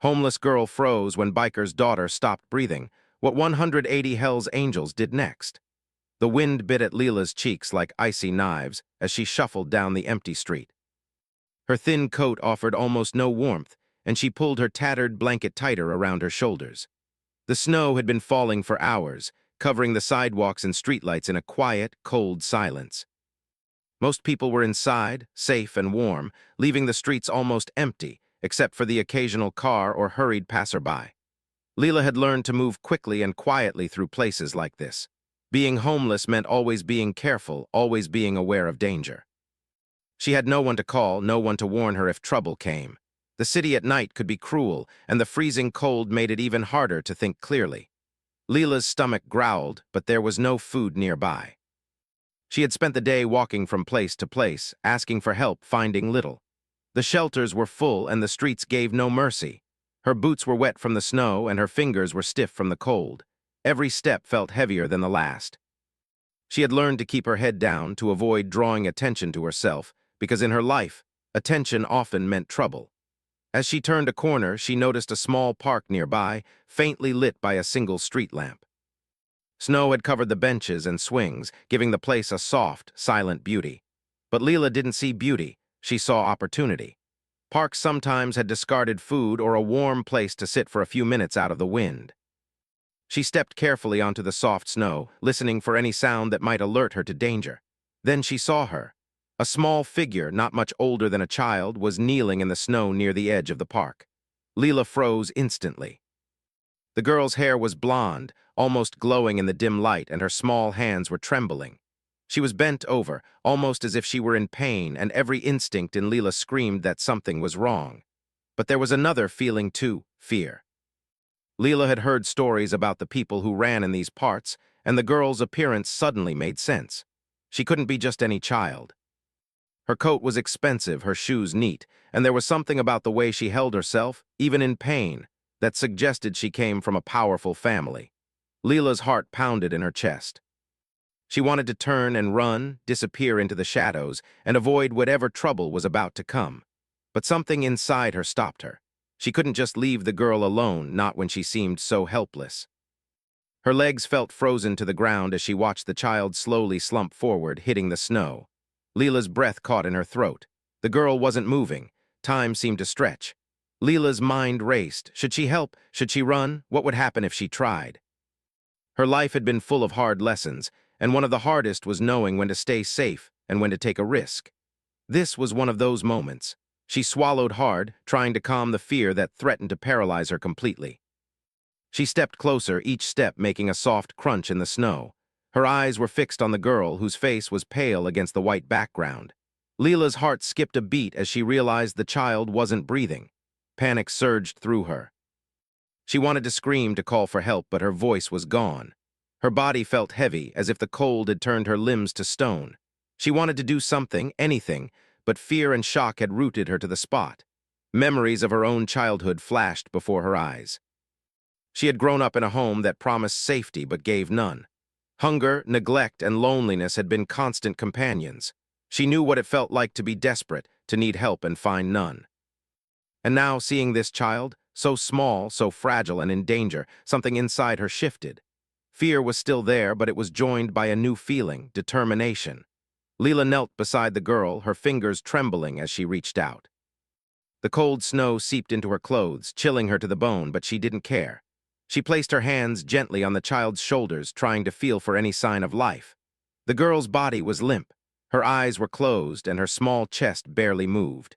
Homeless girl froze when biker's daughter stopped breathing. What 180 Hell's Angels did next? The wind bit at Leela's cheeks like icy knives as she shuffled down the empty street. Her thin coat offered almost no warmth, and she pulled her tattered blanket tighter around her shoulders. The snow had been falling for hours, covering the sidewalks and streetlights in a quiet, cold silence. Most people were inside, safe and warm, leaving the streets almost empty, except for the occasional car or hurried passerby. Leela had learned to move quickly and quietly through places like this. Being homeless meant always being careful, always being aware of danger. She had no one to call, no one to warn her if trouble came. The city at night could be cruel, and the freezing cold made it even harder to think clearly. Leela's stomach growled, but there was no food nearby. She had spent the day walking from place to place, asking for help, finding little. The shelters were full and the streets gave no mercy. Her boots were wet from the snow and her fingers were stiff from the cold. Every step felt heavier than the last. She had learned to keep her head down, to avoid drawing attention to herself, because in her life, attention often meant trouble. As she turned a corner, she noticed a small park nearby, faintly lit by a single street lamp. Snow had covered the benches and swings, giving the place a soft, silent beauty. But Leela didn't see beauty, she saw opportunity. Parks sometimes had discarded food or a warm place to sit for a few minutes out of the wind. She stepped carefully onto the soft snow, listening for any sound that might alert her to danger. Then she saw her. A small figure, not much older than a child, was kneeling in the snow near the edge of the park. Leela froze instantly. The girl's hair was blonde, almost glowing in the dim light, and her small hands were trembling. She was bent over, almost as if she were in pain, and every instinct in Leela screamed that something was wrong. But there was another feeling too, fear. Leela had heard stories about the people who ran in these parts, and the girl's appearance suddenly made sense. She couldn't be just any child. Her coat was expensive, her shoes neat, and there was something about the way she held herself, even in pain, that suggested she came from a powerful family. Leela's heart pounded in her chest. She wanted to turn and run, disappear into the shadows, and avoid whatever trouble was about to come. But something inside her stopped her. She couldn't just leave the girl alone, not when she seemed so helpless. Her legs felt frozen to the ground as she watched the child slowly slump forward, hitting the snow. Leela's breath caught in her throat. The girl wasn't moving. Time seemed to stretch. Leela's mind raced. Should she help? Should she run? What would happen if she tried? Her life had been full of hard lessons, and one of the hardest was knowing when to stay safe and when to take a risk. This was one of those moments. She swallowed hard, trying to calm the fear that threatened to paralyze her completely. She stepped closer, each step making a soft crunch in the snow. Her eyes were fixed on the girl, whose face was pale against the white background. Leela's heart skipped a beat as she realized the child wasn't breathing. Panic surged through her. She wanted to scream, to call for help, but her voice was gone. Her body felt heavy, as if the cold had turned her limbs to stone. She wanted to do something, anything, but fear and shock had rooted her to the spot. Memories of her own childhood flashed before her eyes. She had grown up in a home that promised safety but gave none. Hunger, neglect, and loneliness had been constant companions. She knew what it felt like to be desperate, to need help and find none. And now, seeing this child, so small, so fragile and in danger, something inside her shifted. Fear was still there, but it was joined by a new feeling, determination. Leela knelt beside the girl, her fingers trembling as she reached out. The cold snow seeped into her clothes, chilling her to the bone, but she didn't care. She placed her hands gently on the child's shoulders, trying to feel for any sign of life. The girl's body was limp. Her eyes were closed, and her small chest barely moved.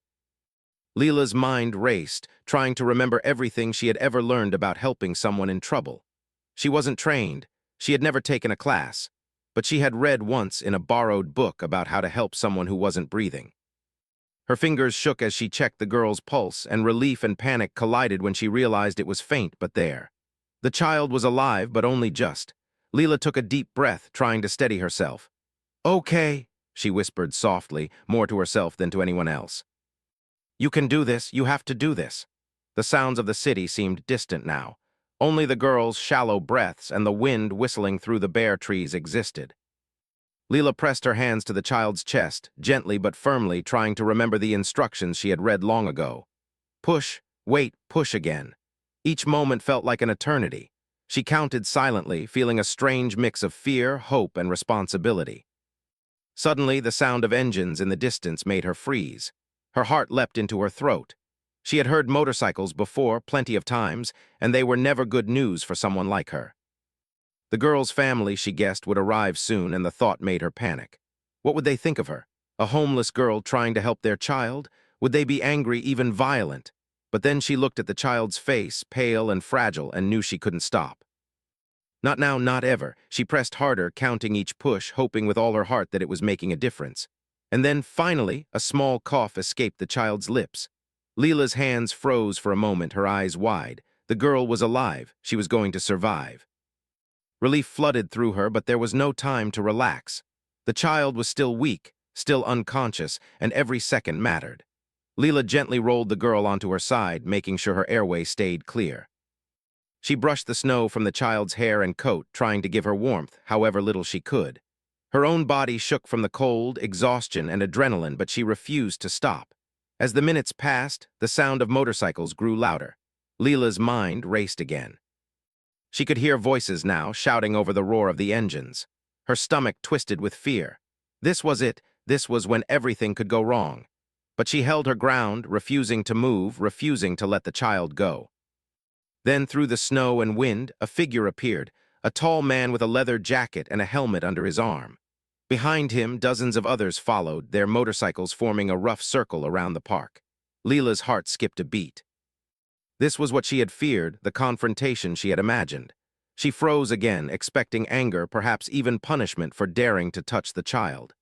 Leela's mind raced, trying to remember everything she had ever learned about helping someone in trouble. She wasn't trained. She had never taken a class. But she had read once in a borrowed book about how to help someone who wasn't breathing. Her fingers shook as she checked the girl's pulse, and relief and panic collided when she realized it was faint but there. The child was alive, but only just. Leela took a deep breath, trying to steady herself. "Okay," she whispered softly, more to herself than to anyone else. "You can do this, you have to do this." The sounds of the city seemed distant now. Only the girl's shallow breaths and the wind whistling through the bare trees existed. Leela pressed her hands to the child's chest, gently but firmly, trying to remember the instructions she had read long ago. Push, Wait, push again. Each moment felt like an eternity. She counted silently, feeling a strange mix of fear, hope, and responsibility. Suddenly, the sound of engines in the distance made her freeze. Her heart leapt into her throat. She had heard motorcycles before, plenty of times, and they were never good news for someone like her. The girl's family, she guessed, would arrive soon, and the thought made her panic. What would they think of her? A homeless girl trying to help their child? Would they be angry, even violent? But then she looked at the child's face, pale and fragile, and knew she couldn't stop. Not now, not ever. She pressed harder, counting each push, hoping with all her heart that it was making a difference. And then, finally, a small cough escaped the child's lips. Leela's hands froze for a moment, her eyes wide. The girl was alive. She was going to survive. Relief flooded through her, but there was no time to relax. The child was still weak, still unconscious, and every second mattered. Leela gently rolled the girl onto her side, making sure her airway stayed clear. She brushed the snow from the child's hair and coat, trying to give her warmth, however little she could. Her own body shook from the cold, exhaustion, and adrenaline, but she refused to stop. As the minutes passed, the sound of motorcycles grew louder. Leela's mind raced again. She could hear voices now, shouting over the roar of the engines. Her stomach twisted with fear. This was it. This was when everything could go wrong. But she held her ground, refusing to move, refusing to let the child go. Then, through the snow and wind, a figure appeared, a tall man with a leather jacket and a helmet under his arm. Behind him, dozens of others followed, their motorcycles forming a rough circle around the park. Leela's heart skipped a beat. This was what she had feared, the confrontation she had imagined. She froze again, expecting anger, perhaps even punishment for daring to touch the child.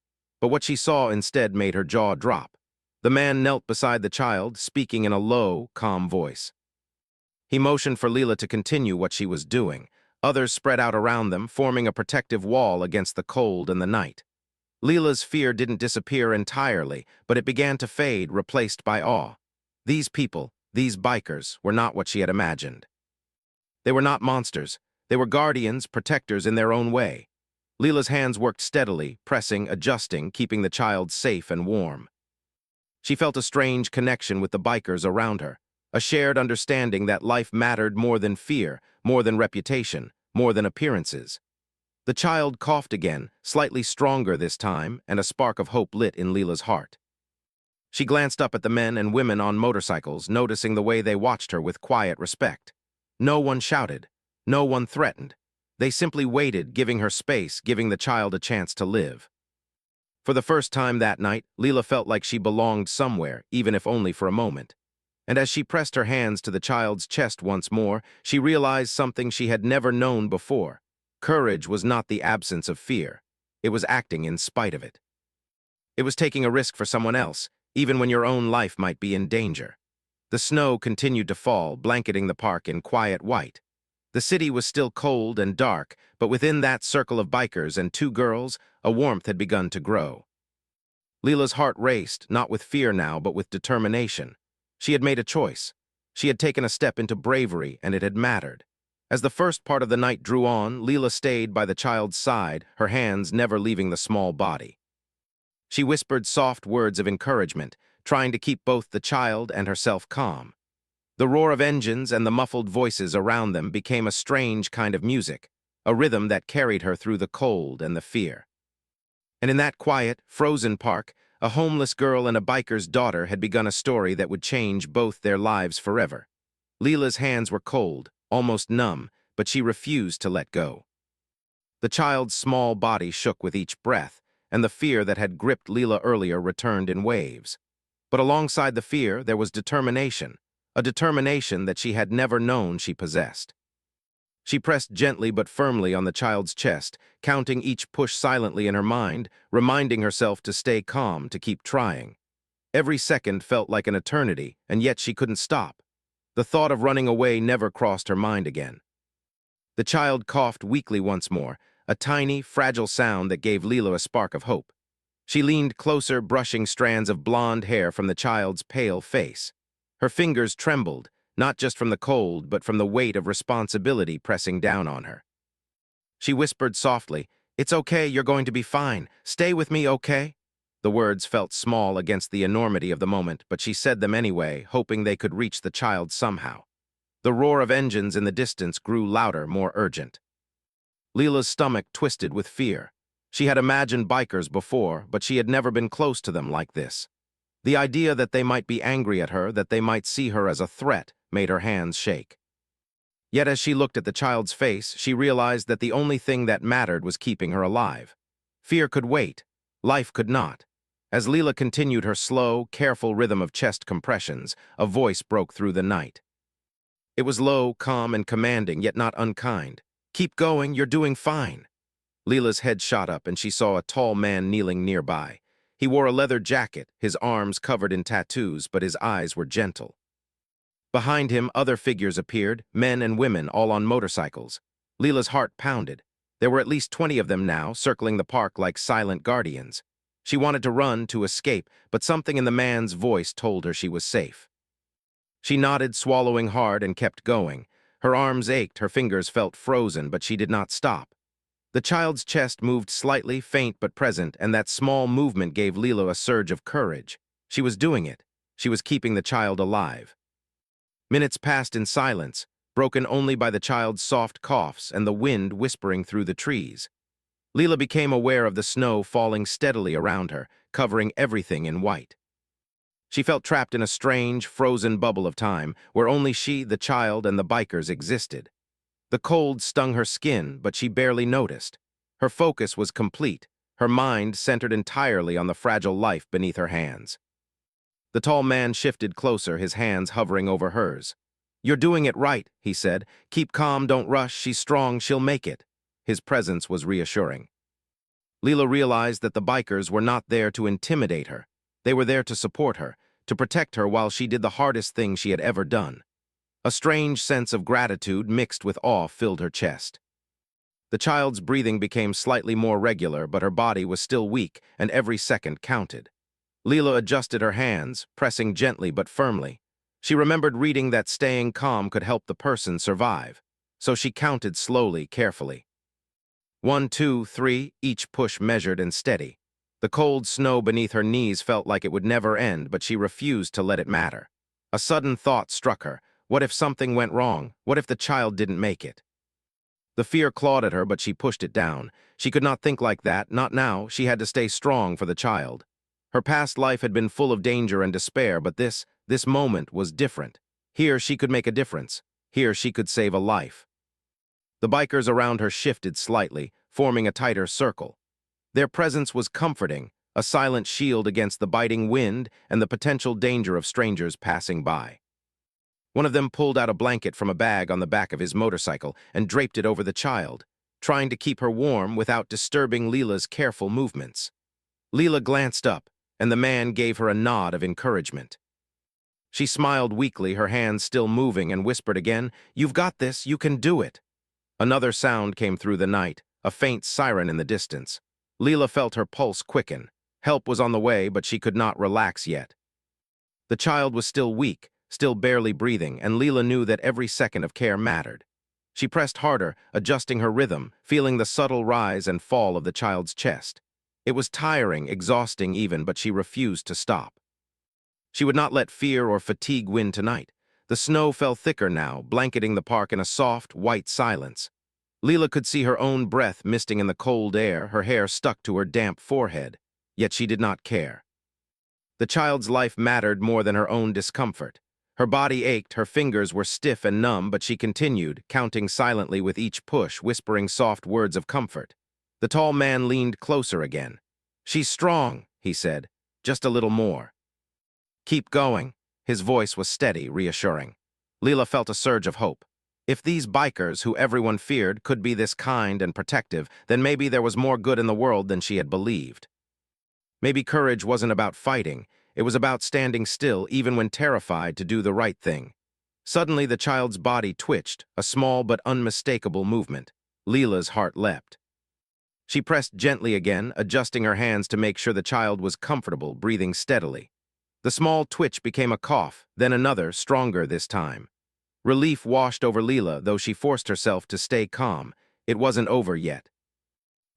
But what she saw instead made her jaw drop. The man knelt beside the child, speaking in a low, calm voice. He motioned for Leela to continue what she was doing. Others spread out around them, forming a protective wall against the cold and the night. Leela's fear didn't disappear entirely, but it began to fade, replaced by awe. These people, these bikers, were not what she had imagined. They were not monsters. They were guardians, protectors in their own way. Leela's hands worked steadily, pressing, adjusting, keeping the child safe and warm. She felt a strange connection with the bikers around her, a shared understanding that life mattered more than fear, more than reputation, more than appearances. The child coughed again, slightly stronger this time, and a spark of hope lit in Leela's heart. She glanced up at the men and women on motorcycles, noticing the way they watched her with quiet respect. No one shouted. No one threatened. They simply waited, giving her space, giving the child a chance to live. For the first time that night, Leela felt like she belonged somewhere, even if only for a moment. And as she pressed her hands to the child's chest once more, she realized something she had never known before. Courage was not the absence of fear. It was acting in spite of it. It was taking a risk for someone else, even when your own life might be in danger. The snow continued to fall, blanketing the park in quiet white. The city was still cold and dark, but within that circle of bikers and two girls, a warmth had begun to grow. Leela's heart raced, not with fear now, but with determination. She had made a choice. She had taken a step into bravery, and it had mattered. As the first part of the night drew on, Leela stayed by the child's side, her hands never leaving the small body. She whispered soft words of encouragement, trying to keep both the child and herself calm. The roar of engines and the muffled voices around them became a strange kind of music, a rhythm that carried her through the cold and the fear. And in that quiet, frozen park, a homeless girl and a biker's daughter had begun a story that would change both their lives forever. Leela's hands were cold, almost numb, but she refused to let go. The child's small body shook with each breath, and the fear that had gripped Leela earlier returned in waves. But alongside the fear, there was determination, a determination that she had never known she possessed. She pressed gently but firmly on the child's chest, counting each push silently in her mind, reminding herself to stay calm, to keep trying. Every second felt like an eternity, and yet she couldn't stop. The thought of running away never crossed her mind again. The child coughed weakly once more, a tiny, fragile sound that gave Leela a spark of hope. She leaned closer, brushing strands of blonde hair from the child's pale face. Her fingers trembled, not just from the cold, but from the weight of responsibility pressing down on her. She whispered softly, "It's okay, you're going to be fine. Stay with me, okay?" The words felt small against the enormity of the moment, but she said them anyway, hoping they could reach the child somehow. The roar of engines in the distance grew louder, more urgent. Leela's stomach twisted with fear. She had imagined bikers before, but she had never been close to them like this. The idea that they might be angry at her, that they might see her as a threat, made her hands shake. Yet as she looked at the child's face, she realized that the only thing that mattered was keeping her alive. Fear could wait. Life could not. As Leela continued her slow, careful rhythm of chest compressions, a voice broke through the night. It was low, calm, and commanding, yet not unkind. "Keep going, you're doing fine." Leela's head shot up, and she saw a tall man kneeling nearby. He wore a leather jacket, his arms covered in tattoos, but his eyes were gentle. Behind him, other figures appeared, men and women, all on motorcycles. Leela's heart pounded. There were at least 20 of them now, circling the park like silent guardians. She wanted to run, to escape, but something in the man's voice told her she was safe. She nodded, swallowing hard, and kept going. Her arms ached, her fingers felt frozen, but she did not stop. The child's chest moved slightly, faint but present, and that small movement gave Leela a surge of courage. She was doing it. She was keeping the child alive. Minutes passed in silence, broken only by the child's soft coughs and the wind whispering through the trees. Leela became aware of the snow falling steadily around her, covering everything in white. She felt trapped in a strange, frozen bubble of time, where only she, the child, and the bikers existed. The cold stung her skin, but she barely noticed. Her focus was complete, her mind centered entirely on the fragile life beneath her hands. The tall man shifted closer, his hands hovering over hers. "You're doing it right," he said. "Keep calm, don't rush, she's strong, she'll make it." His presence was reassuring. Leela realized that the bikers were not there to intimidate her. They were there to support her, to protect her while she did the hardest thing she had ever done. A strange sense of gratitude mixed with awe filled her chest. The child's breathing became slightly more regular, but her body was still weak, and every second counted. Leela adjusted her hands, pressing gently but firmly. She remembered reading that staying calm could help the person survive, so she counted slowly, carefully. 1, 2, 3, each push measured and steady. The cold snow beneath her knees felt like it would never end, but she refused to let it matter. A sudden thought struck her. What if something went wrong? What if the child didn't make it? The fear clawed at her, but she pushed it down. She could not think like that, not now. She had to stay strong for the child. Her past life had been full of danger and despair, but this moment was different. Here she could make a difference. Here she could save a life. The bikers around her shifted slightly, forming a tighter circle. Their presence was comforting, a silent shield against the biting wind and the potential danger of strangers passing by. One of them pulled out a blanket from a bag on the back of his motorcycle and draped it over the child, trying to keep her warm without disturbing Leela's careful movements. Leela glanced up, and the man gave her a nod of encouragement. She smiled weakly, her hands still moving, and whispered again, "You've got this, you can do it." Another sound came through the night, a faint siren in the distance. Leela felt her pulse quicken. Help was on the way, but she could not relax yet. The child was still weak, still barely breathing, and Leela knew that every second of care mattered. She pressed harder, adjusting her rhythm, feeling the subtle rise and fall of the child's chest. It was tiring, exhausting even, but she refused to stop. She would not let fear or fatigue win tonight. The snow fell thicker now, blanketing the park in a soft, white silence. Leela could see her own breath misting in the cold air, her hair stuck to her damp forehead. Yet she did not care. The child's life mattered more than her own discomfort. Her body ached, her fingers were stiff and numb, but she continued, counting silently with each push, whispering soft words of comfort. The tall man leaned closer again. "She's strong," he said. "Just a little more." "Keep going." His voice was steady, reassuring. Leela felt a surge of hope. If these bikers, who everyone feared, could be this kind and protective, then maybe there was more good in the world than she had believed. Maybe courage wasn't about fighting. It was about standing still, even when terrified, to do the right thing. Suddenly, the child's body twitched, a small but unmistakable movement. Leela's heart leapt. She pressed gently again, adjusting her hands to make sure the child was comfortable, breathing steadily. The small twitch became a cough, then another, stronger this time. Relief washed over Leela, though she forced herself to stay calm. It wasn't over yet.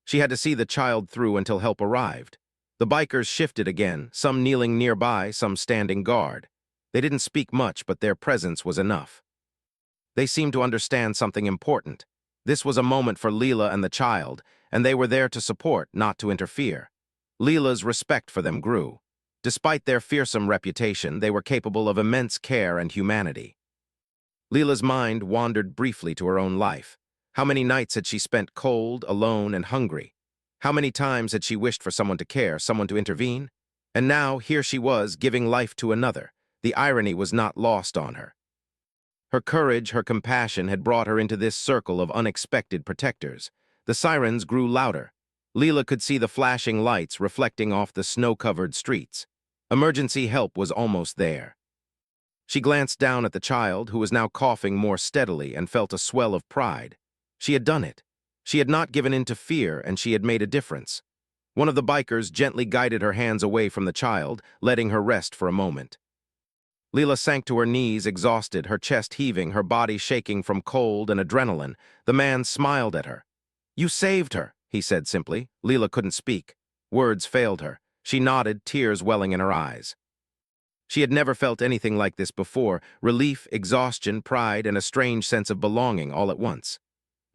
She had to see the child through until help arrived. The bikers shifted again, some kneeling nearby, some standing guard. They didn't speak much, but their presence was enough. They seemed to understand something important. This was a moment for Leela and the child, and they were there to support, not to interfere. Leela's respect for them grew. Despite their fearsome reputation, they were capable of immense care and humanity. Leela's mind wandered briefly to her own life. How many nights had she spent cold, alone, and hungry? How many times had she wished for someone to care, someone to intervene? And now, here she was, giving life to another. The irony was not lost on her. Her courage, her compassion had brought her into this circle of unexpected protectors. The sirens grew louder. Leela could see the flashing lights reflecting off the snow-covered streets. Emergency help was almost there. She glanced down at the child, who was now coughing more steadily, and felt a swell of pride. She had done it. She had not given in to fear, and she had made a difference. One of the bikers gently guided her hands away from the child, letting her rest for a moment. Leela sank to her knees, exhausted, her chest heaving, her body shaking from cold and adrenaline. The man smiled at her. "You saved her," he said simply. Leela couldn't speak. Words failed her. She nodded, tears welling in her eyes. She had never felt anything like this before: relief, exhaustion, pride, and a strange sense of belonging all at once.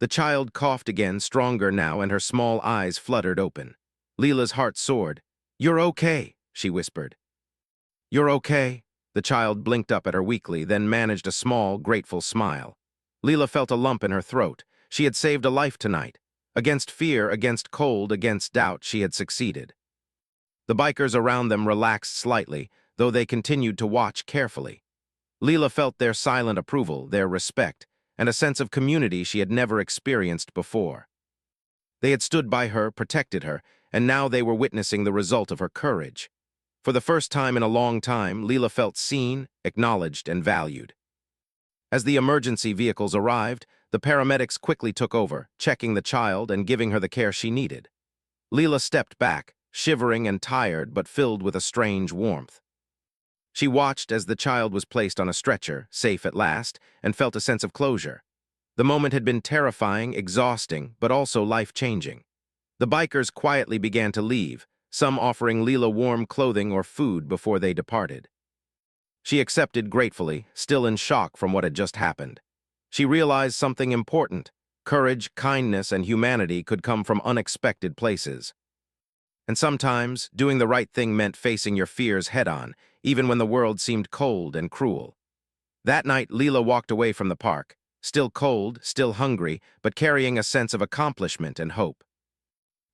The child coughed again, stronger now, and her small eyes fluttered open. Leela's heart soared. "You're okay," she whispered. "You're okay?" The child blinked up at her weakly, then managed a small, grateful smile. Leela felt a lump in her throat. She had saved a life tonight. Against fear, against cold, against doubt, she had succeeded. The bikers around them relaxed slightly, though they continued to watch carefully. Leela felt their silent approval, their respect, and a sense of community she had never experienced before. They had stood by her, protected her, and now they were witnessing the result of her courage. For the first time in a long time, Leela felt seen, acknowledged, and valued. As the emergency vehicles arrived, the paramedics quickly took over, checking the child and giving her the care she needed. Leela stepped back, shivering and tired, but filled with a strange warmth. She watched as the child was placed on a stretcher, safe at last, and felt a sense of closure. The moment had been terrifying, exhausting, but also life-changing. The bikers quietly began to leave, some offering Leela warm clothing or food before they departed. She accepted gratefully, still in shock from what had just happened. She realized something important: courage, kindness, and humanity could come from unexpected places. And sometimes, doing the right thing meant facing your fears head-on, even when the world seemed cold and cruel. That night, Leela walked away from the park, still cold, still hungry, but carrying a sense of accomplishment and hope.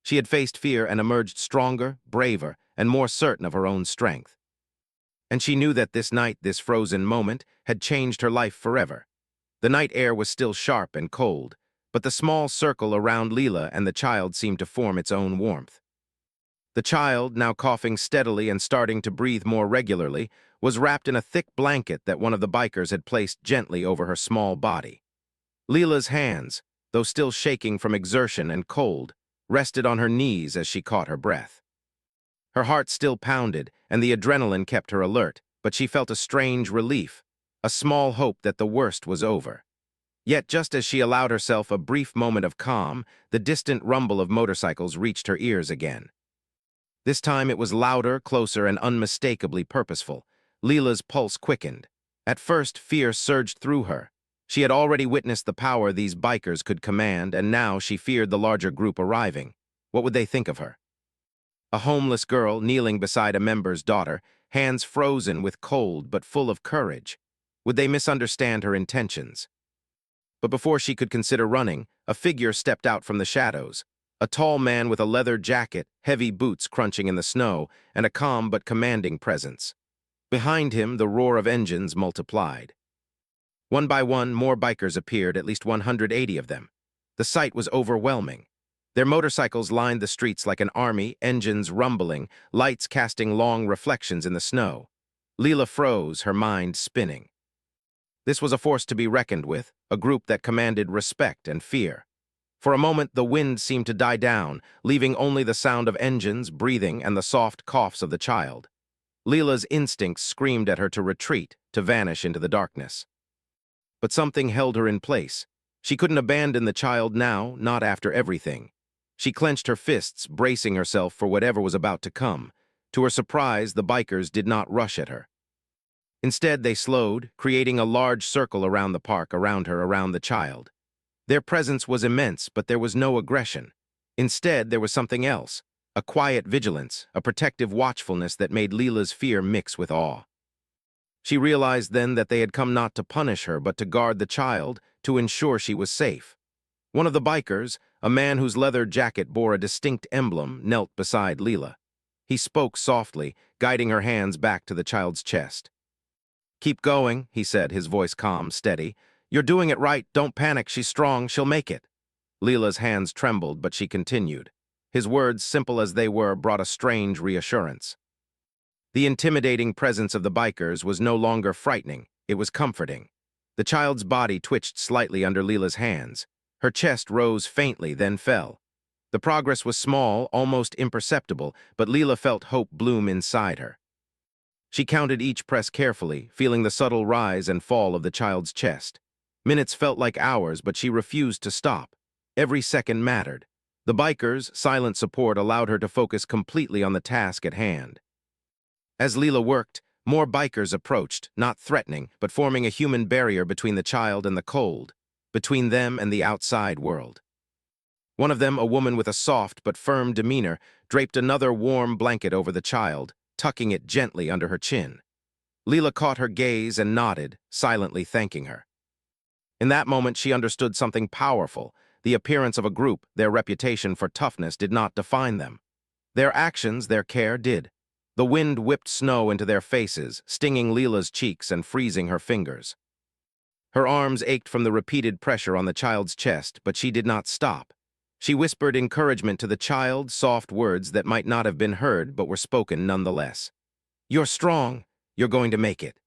She had faced fear and emerged stronger, braver, and more certain of her own strength. And she knew that this night, this frozen moment, had changed her life forever. The night air was still sharp and cold, but the small circle around Leela and the child seemed to form its own warmth. The child, now coughing steadily and starting to breathe more regularly, was wrapped in a thick blanket that one of the bikers had placed gently over her small body. Leela's hands, though still shaking from exertion and cold, rested on her knees as she caught her breath. Her heart still pounded, and the adrenaline kept her alert, but she felt a strange relief, a small hope that the worst was over. Yet just as she allowed herself a brief moment of calm, the distant rumble of motorcycles reached her ears again. This time it was louder, closer, and unmistakably purposeful. Leela's pulse quickened. At first, fear surged through her. She had already witnessed the power these bikers could command, and now she feared the larger group arriving. What would they think of her? A homeless girl kneeling beside a member's daughter, hands frozen with cold but full of courage. Would they misunderstand her intentions? But before she could consider running, a figure stepped out from the shadows. A tall man with a leather jacket, heavy boots crunching in the snow, and a calm but commanding presence. Behind him, the roar of engines multiplied. One by one, more bikers appeared, at least 180 of them. The sight was overwhelming. Their motorcycles lined the streets like an army, engines rumbling, lights casting long reflections in the snow. Leela froze, her mind spinning. This was a force to be reckoned with, a group that commanded respect and fear. For a moment, the wind seemed to die down, leaving only the sound of engines, breathing, and the soft coughs of the child. Leela's instincts screamed at her to retreat, to vanish into the darkness. But something held her in place. She couldn't abandon the child now, not after everything. She clenched her fists, bracing herself for whatever was about to come. To her surprise, the bikers did not rush at her. Instead, they slowed, creating a large circle around the park, around her, around the child. Their presence was immense, but there was no aggression. Instead, there was something else, a quiet vigilance, a protective watchfulness that made Leela's fear mix with awe. She realized then that they had come not to punish her, but to guard the child, to ensure she was safe. One of the bikers, a man whose leather jacket bore a distinct emblem, knelt beside Leela. He spoke softly, guiding her hands back to the child's chest. "Keep going," he said, his voice calm, steady. "You're doing it right. Don't panic. She's strong. She'll make it." Leela's hands trembled, but she continued. His words, simple as they were, brought a strange reassurance. The intimidating presence of the bikers was no longer frightening. It was comforting. The child's body twitched slightly under Leela's hands. Her chest rose faintly, then fell. The progress was small, almost imperceptible, but Leela felt hope bloom inside her. She counted each press carefully, feeling the subtle rise and fall of the child's chest. Minutes felt like hours, but she refused to stop. Every second mattered. The bikers' silent support allowed her to focus completely on the task at hand. As Leela worked, more bikers approached, not threatening, but forming a human barrier between the child and the cold, between them and the outside world. One of them, a woman with a soft but firm demeanor, draped another warm blanket over the child, tucking it gently under her chin. Leela caught her gaze and nodded, silently thanking her. In that moment, she understood something powerful. The appearance of a group, their reputation for toughness, did not define them. Their actions, their care, did. The wind whipped snow into their faces, stinging Leela's cheeks and freezing her fingers. Her arms ached from the repeated pressure on the child's chest, but she did not stop. She whispered encouragement to the child, soft words that might not have been heard but were spoken nonetheless. "You're strong. You're going to make it.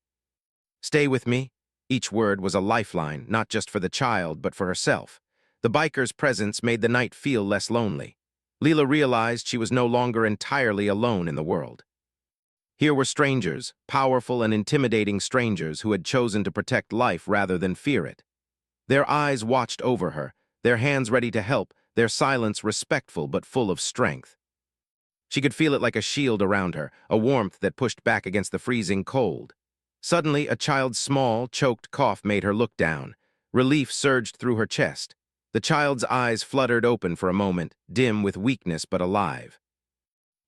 Stay with me." Each word was a lifeline, not just for the child, but for herself. The biker's presence made the night feel less lonely. Leela realized she was no longer entirely alone in the world. Here were strangers, powerful and intimidating strangers who had chosen to protect life rather than fear it. Their eyes watched over her, their hands ready to help, their silence respectful but full of strength. She could feel it like a shield around her, a warmth that pushed back against the freezing cold. Suddenly, a child's small, choked cough made her look down. Relief surged through her chest. The child's eyes fluttered open for a moment, dim with weakness but alive.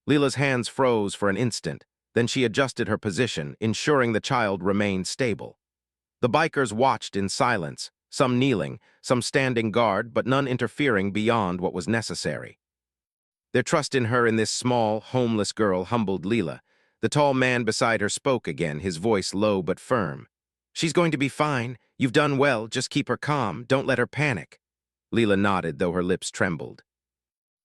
Leela's hands froze for an instant. Then she adjusted her position, ensuring the child remained stable. The bikers watched in silence, some kneeling, some standing guard, but none interfering beyond what was necessary. Their trust in her, in this small, homeless girl, humbled Leela. The tall man beside her spoke again, his voice low but firm. "She's going to be fine. You've done well. Just keep her calm. Don't let her panic." Leela nodded, though her lips trembled.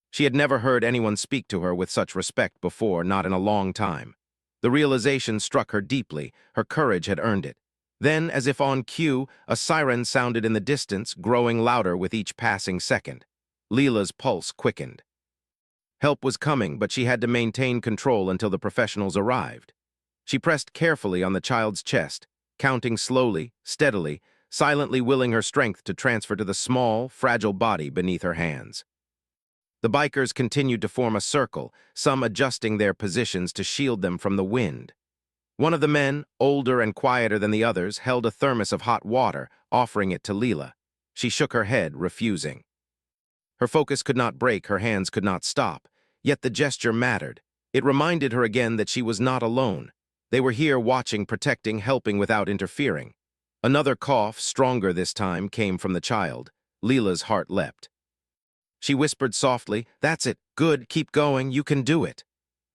She had never heard anyone speak to her with such respect before, not in a long time. The realization struck her deeply. Her courage had earned it. Then, as if on cue, a siren sounded in the distance, growing louder with each passing second. Leela's pulse quickened. Help was coming, but she had to maintain control until the professionals arrived. She pressed carefully on the child's chest, counting slowly, steadily, silently willing her strength to transfer to the small, fragile body beneath her hands. The bikers continued to form a circle, some adjusting their positions to shield them from the wind. One of the men, older and quieter than the others, held a thermos of hot water, offering it to Leela. She shook her head, refusing. Her focus could not break, her hands could not stop. Yet the gesture mattered. It reminded her again that she was not alone. They were here watching, protecting, helping without interfering. Another cough, stronger this time, came from the child. Leela's heart leapt. She whispered softly, "That's it. Good. Keep going. You can do it."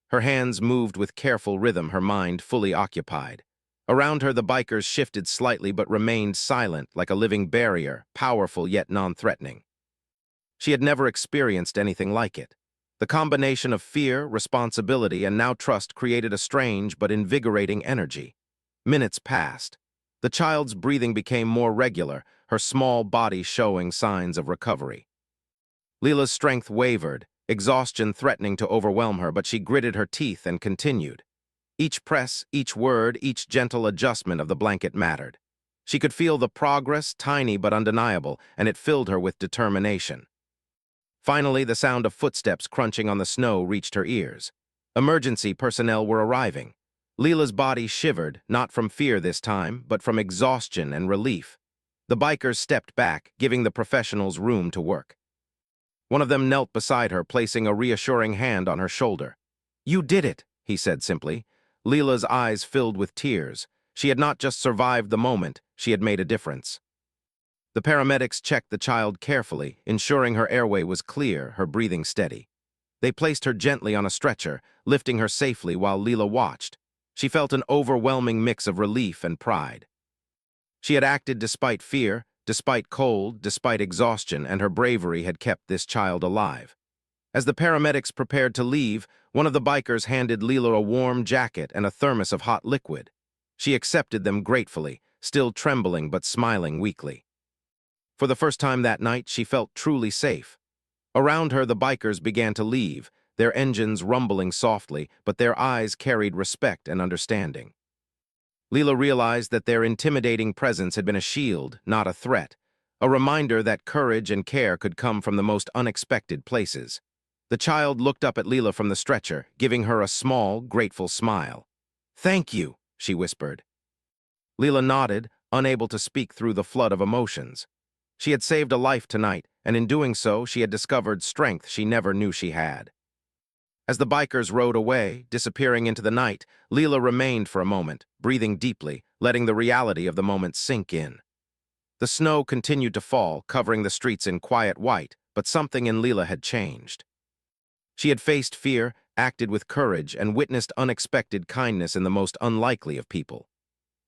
Her hands moved with careful rhythm, her mind fully occupied. Around her, the bikers shifted slightly but remained silent, like a living barrier, powerful yet non-threatening. She had never experienced anything like it. The combination of fear, responsibility, and now trust created a strange but invigorating energy. Minutes passed. The child's breathing became more regular, her small body showing signs of recovery. Leela's strength wavered, exhaustion threatening to overwhelm her, but she gritted her teeth and continued. Each press, each word, each gentle adjustment of the blanket mattered. She could feel the progress, tiny but undeniable, and it filled her with determination. Finally, the sound of footsteps crunching on the snow reached her ears. Emergency personnel were arriving. Leela's body shivered, not from fear this time, but from exhaustion and relief. The bikers stepped back, giving the professionals room to work. One of them knelt beside her, placing a reassuring hand on her shoulder. "You did it," he said simply. Leela's eyes filled with tears. She had not just survived the moment, she had made a difference. The paramedics checked the child carefully, ensuring her airway was clear, her breathing steady. They placed her gently on a stretcher, lifting her safely while Leela watched. She felt an overwhelming mix of relief and pride. She had acted despite fear, despite cold, despite exhaustion, and her bravery had kept this child alive. As the paramedics prepared to leave, one of the bikers handed Leela a warm jacket and a thermos of hot liquid. She accepted them gratefully, still trembling but smiling weakly. For the first time that night, she felt truly safe. Around her, the bikers began to leave, their engines rumbling softly, but their eyes carried respect and understanding. Leela realized that their intimidating presence had been a shield, not a threat, a reminder that courage and care could come from the most unexpected places. The child looked up at Leela from the stretcher, giving her a small, grateful smile. "Thank you," she whispered. Leela nodded, unable to speak through the flood of emotions. She had saved a life tonight, and in doing so, she had discovered strength she never knew she had. As the bikers rode away, disappearing into the night, Leela remained for a moment, breathing deeply, letting the reality of the moment sink in. The snow continued to fall, covering the streets in quiet white, but something in Leela had changed. She had faced fear, acted with courage, and witnessed unexpected kindness in the most unlikely of people.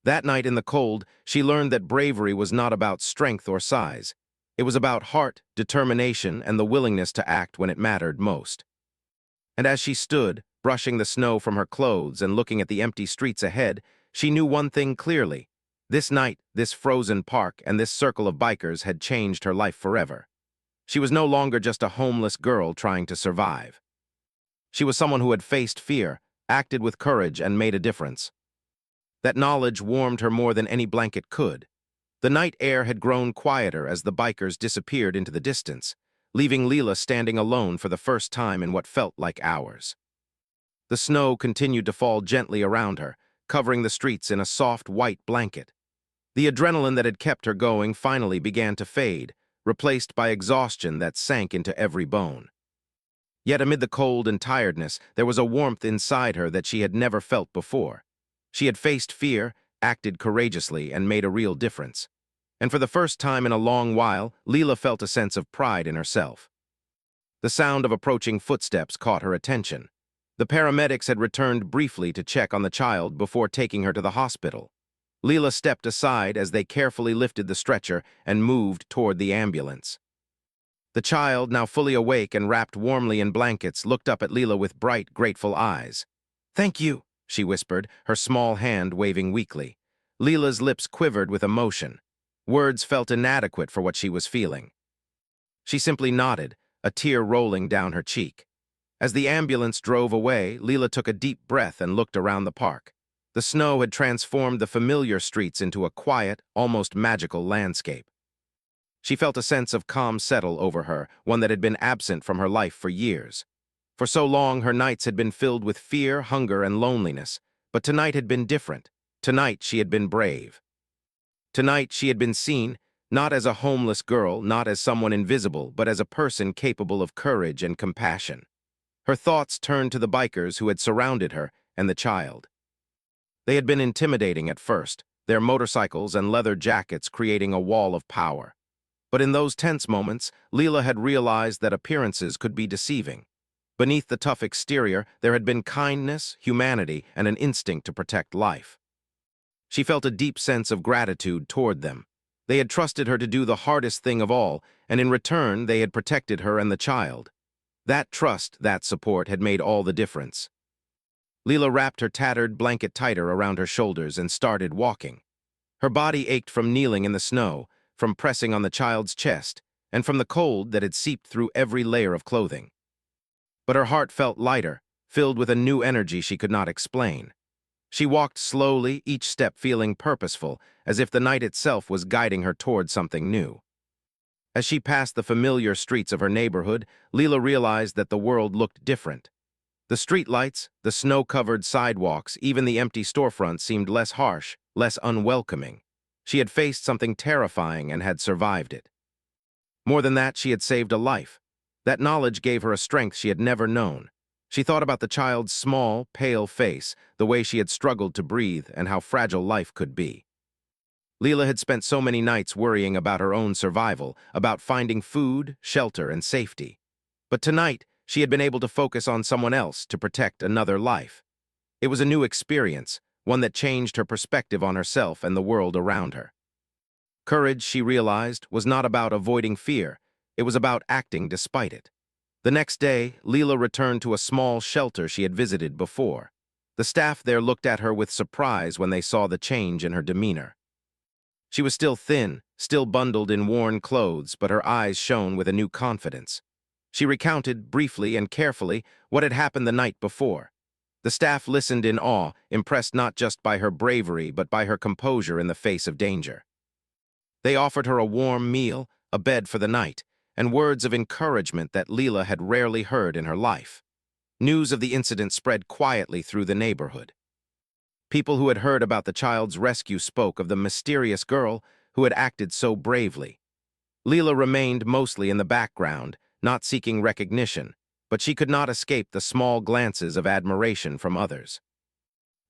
That night in the cold, she learned that bravery was not about strength or size. It was about heart, determination, and the willingness to act when it mattered most. And as she stood, brushing the snow from her clothes and looking at the empty streets ahead, she knew one thing clearly. This night, this frozen park, and this circle of bikers had changed her life forever. She was no longer just a homeless girl trying to survive. She was someone who had faced fear, acted with courage, and made a difference. That knowledge warmed her more than any blanket could. The night air had grown quieter as the bikers disappeared into the distance, leaving Leela standing alone for the first time in what felt like hours. The snow continued to fall gently around her, covering the streets in a soft white blanket. The adrenaline that had kept her going finally began to fade, replaced by exhaustion that sank into every bone. Yet amid the cold and tiredness, there was a warmth inside her that she had never felt before. She had faced fear, acted courageously, and made a real difference. And for the first time in a long while, Leela felt a sense of pride in herself. The sound of approaching footsteps caught her attention. The paramedics had returned briefly to check on the child before taking her to the hospital. Leela stepped aside as they carefully lifted the stretcher and moved toward the ambulance. The child, now fully awake and wrapped warmly in blankets, looked up at Leela with bright, grateful eyes. "Thank you," she whispered, her small hand waving weakly. Leela's lips quivered with emotion. Words felt inadequate for what she was feeling. She simply nodded, a tear rolling down her cheek. As the ambulance drove away, Leela took a deep breath and looked around the park. The snow had transformed the familiar streets into a quiet, almost magical landscape. She felt a sense of calm settle over her, one that had been absent from her life for years. For so long, her nights had been filled with fear, hunger, and loneliness. But tonight had been different. Tonight she had been brave. Tonight she had been seen, not as a homeless girl, not as someone invisible, but as a person capable of courage and compassion. Her thoughts turned to the bikers who had surrounded her and the child. They had been intimidating at first, their motorcycles and leather jackets creating a wall of power. But in those tense moments, Leela had realized that appearances could be deceiving. Beneath the tough exterior, there had been kindness, humanity, and an instinct to protect life. She felt a deep sense of gratitude toward them. They had trusted her to do the hardest thing of all, and in return, they had protected her and the child. That trust, that support, had made all the difference. Leela wrapped her tattered blanket tighter around her shoulders and started walking. Her body ached from kneeling in the snow, from pressing on the child's chest, and from the cold that had seeped through every layer of clothing. But her heart felt lighter, filled with a new energy she could not explain. She walked slowly, each step feeling purposeful, as if the night itself was guiding her toward something new. As she passed the familiar streets of her neighborhood, Leela realized that the world looked different. The streetlights, the snow-covered sidewalks, even the empty storefronts seemed less harsh, less unwelcoming. She had faced something terrifying and had survived it. More than that, she had saved a life. That knowledge gave her a strength she had never known. She thought about the child's small, pale face, the way she had struggled to breathe, and how fragile life could be. Leela had spent so many nights worrying about her own survival, about finding food, shelter, and safety. But tonight, she had been able to focus on someone else to protect another life. It was a new experience, one that changed her perspective on herself and the world around her. Courage, she realized, was not about avoiding fear. It was about acting despite it. The next day, Leela returned to a small shelter she had visited before. The staff there looked at her with surprise when they saw the change in her demeanor. She was still thin, still bundled in worn clothes, but her eyes shone with a new confidence. She recounted, briefly and carefully, what had happened the night before. The staff listened in awe, impressed not just by her bravery, but by her composure in the face of danger. They offered her a warm meal, a bed for the night, and words of encouragement that Leela had rarely heard in her life. News of the incident spread quietly through the neighborhood. People who had heard about the child's rescue spoke of the mysterious girl who had acted so bravely. Leela remained mostly in the background, not seeking recognition, but she could not escape the small glances of admiration from others.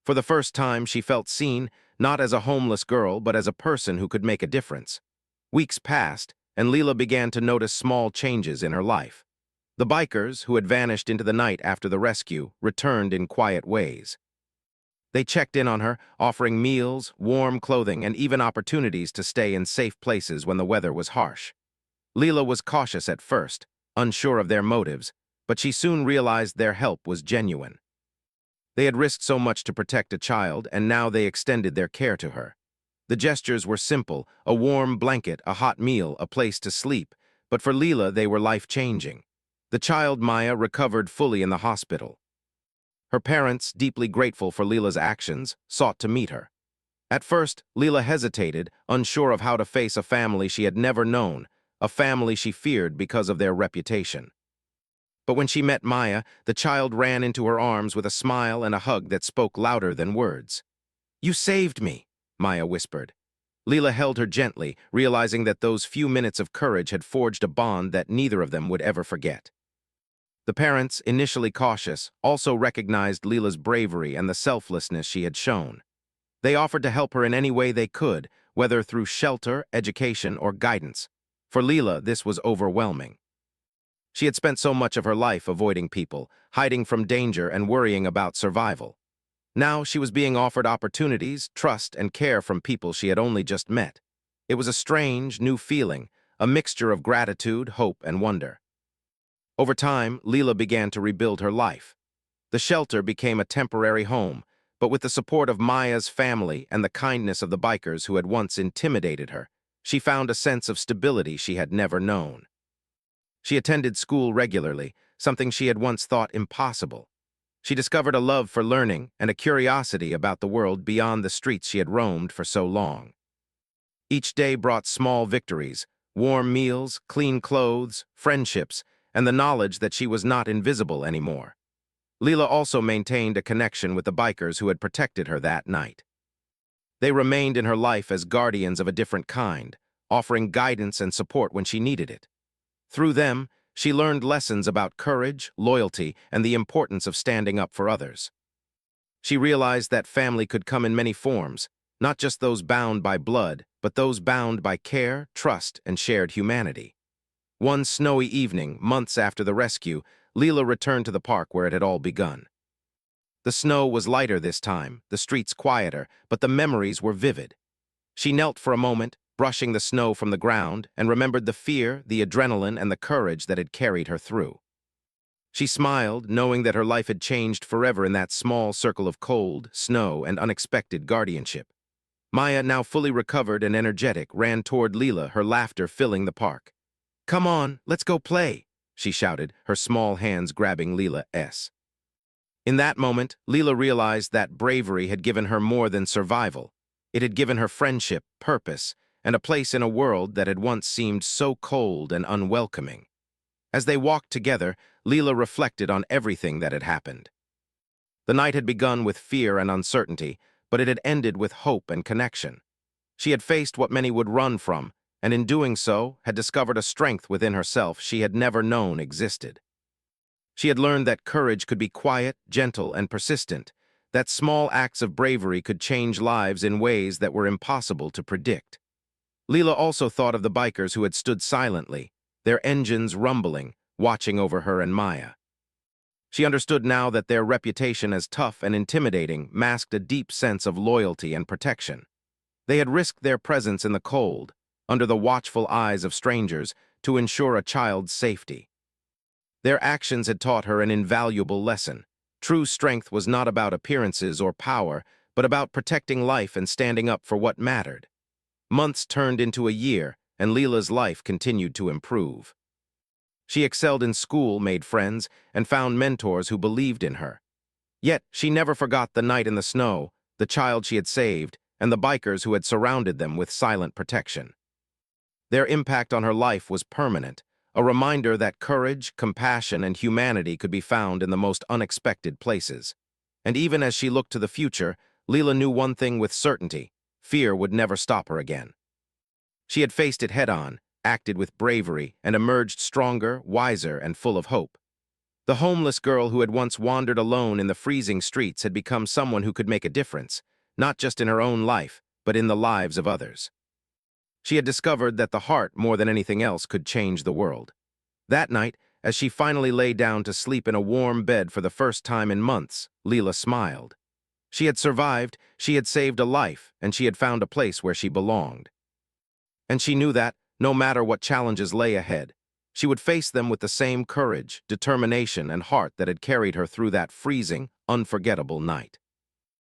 For the first time, she felt seen, not as a homeless girl, but as a person who could make a difference. Weeks passed, and Leela began to notice small changes in her life. The bikers, who had vanished into the night after the rescue, returned in quiet ways. They checked in on her, offering meals, warm clothing, and even opportunities to stay in safe places when the weather was harsh. Leela was cautious at first, unsure of their motives, but she soon realized their help was genuine. They had risked so much to protect a child, and now they extended their care to her. The gestures were simple: a warm blanket, a hot meal, a place to sleep, but for Leela they were life-changing. The child, Maya, recovered fully in the hospital. Her parents, deeply grateful for Leela's actions, sought to meet her. At first, Leela hesitated, unsure of how to face a family she had never known, a family she feared because of their reputation. But when she met Maya, the child ran into her arms with a smile and a hug that spoke louder than words. "You saved me," Maya whispered. Leela held her gently, realizing that those few minutes of courage had forged a bond that neither of them would ever forget. The parents, initially cautious, also recognized Leela's bravery and the selflessness she had shown. They offered to help her in any way they could, whether through shelter, education, or guidance. For Leela, this was overwhelming. She had spent so much of her life avoiding people, hiding from danger and worrying about survival. Now she was being offered opportunities, trust, and care from people she had only just met. It was a strange, new feeling, a mixture of gratitude, hope, and wonder. Over time, Leela began to rebuild her life. The shelter became a temporary home, but with the support of Maya's family and the kindness of the bikers who had once intimidated her, she found a sense of stability she had never known. She attended school regularly, something she had once thought impossible. She discovered a love for learning and a curiosity about the world beyond the streets she had roamed for so long. Each day brought small victories: warm meals, clean clothes, friendships, and the knowledge that she was not invisible anymore. Leela also maintained a connection with the bikers who had protected her that night. They remained in her life as guardians of a different kind, offering guidance and support when she needed it. Through them, she learned lessons about courage, loyalty, and the importance of standing up for others. She realized that family could come in many forms, not just those bound by blood, but those bound by care, trust, and shared humanity. One snowy evening, months after the rescue, Leela returned to the park where it had all begun. The snow was lighter this time, the streets quieter, but the memories were vivid. She knelt for a moment, brushing the snow from the ground, and remembered the fear, the adrenaline, and the courage that had carried her through. She smiled, knowing that her life had changed forever in that small circle of cold, snow, and unexpected guardianship. Maya, now fully recovered and energetic, ran toward Leela, her laughter filling the park. "Come on, let's go play," she shouted, her small hands grabbing Leela's. In that moment, Leela realized that bravery had given her more than survival. It had given her friendship, purpose, and a place in a world that had once seemed so cold and unwelcoming. As they walked together, Leela reflected on everything that had happened. The night had begun with fear and uncertainty, but it had ended with hope and connection. She had faced what many would run from, and in doing so, had discovered a strength within herself she had never known existed. She had learned that courage could be quiet, gentle, and persistent, that small acts of bravery could change lives in ways that were impossible to predict. Leela also thought of the bikers who had stood silently, their engines rumbling, watching over her and Maya. She understood now that their reputation as tough and intimidating masked a deep sense of loyalty and protection. They had risked their presence in the cold, under the watchful eyes of strangers, to ensure a child's safety. Their actions had taught her an invaluable lesson. True strength was not about appearances or power, but about protecting life and standing up for what mattered. Months turned into a year, and Leela's life continued to improve. She excelled in school, made friends, and found mentors who believed in her. Yet, she never forgot the night in the snow, the child she had saved, and the bikers who had surrounded them with silent protection. Their impact on her life was permanent, a reminder that courage, compassion, and humanity could be found in the most unexpected places. And even as she looked to the future, Leela knew one thing with certainty: fear would never stop her again. She had faced it head-on, acted with bravery, and emerged stronger, wiser, and full of hope. The homeless girl who had once wandered alone in the freezing streets had become someone who could make a difference, not just in her own life, but in the lives of others. She had discovered that the heart, more than anything else, could change the world. That night, as she finally lay down to sleep in a warm bed for the first time in months, Leela smiled. She had survived, she had saved a life, and she had found a place where she belonged. And she knew that, no matter what challenges lay ahead, she would face them with the same courage, determination, and heart that had carried her through that freezing, unforgettable night.